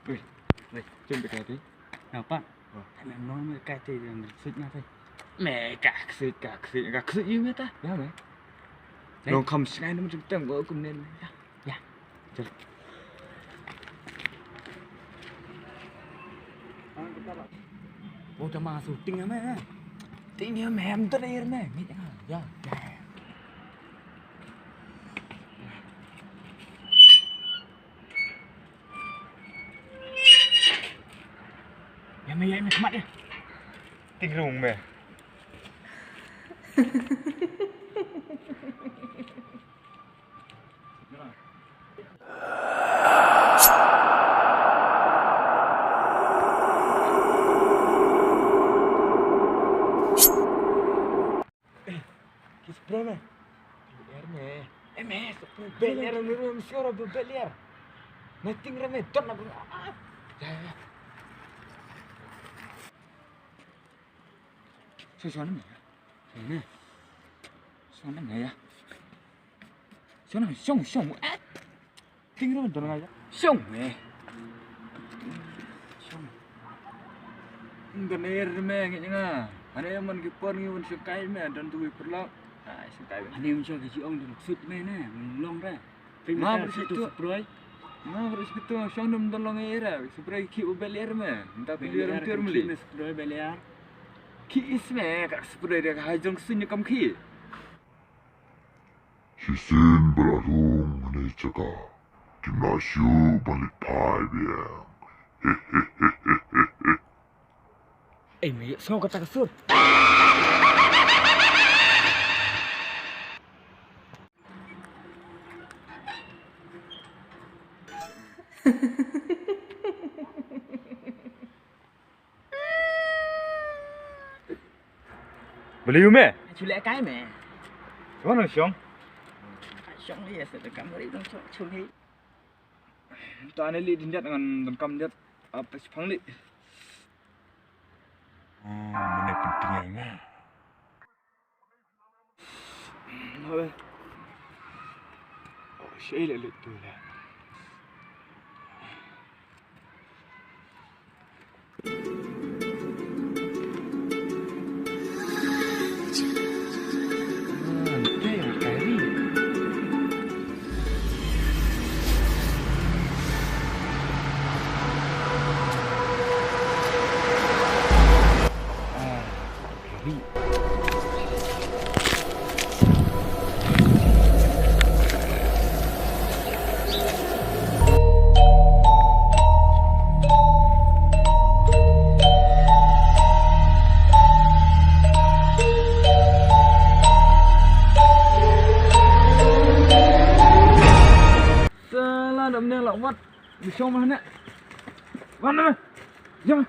Wih, chuẩn bị cái tí. Nào Pak, thằng em nói mấy cái thì mình xịt nha thầy. Mẹ cả sự yêu ta. Dạ mẹ. Nó không sai nó mình chẳng vỡ cùng nên. Dạ. Trời. Bố cho mà sụt tinh em ấy. Tinh em em tới đây mẹ. Nghĩ hả? Dạ. Ya mày em mắt đi. Tinh rùng mẹ. Spray mẹ. Beliar mẹ. Mẹ, spray beliar nữa, siapa beliar. Nothing ra mẹ, tuan nak. Ya. Suara mẹ. Ini. Suara mẹ ya. Suara mẹ, song. Ting ra tuan aja. Song mẹ. Song. Bener mẹ nghe nga. Anh em mình kipon như mình sukai mẹ dan tu perlu. Ah, sukai. Anh em cho cái chị ông thì một sụt mẹ nè, mình long ra. Mà begitu spray. Nah, harus gitu. Siang dum tolong era. Spray ki beliar mẹ. Entah beliar hampir beli. Spray beliar. Ki isme kat spray dia hajong sunyi kam ki. Hisin berarung ni cakap. Gimnasium balik pai biang. Mày sao kata kesut? Beli mẹ. Chú lẽ cái mẹ. Sao nó siang? Xong đi sẽ được cảm thấy trong chung đi. Ta ni li dinjat dengan kam jat apa sepang li. Mana pentingnya. Apa? Oh, shay le tu lah. Salah dah benar lawat. Bisa mana? Mana? Jom.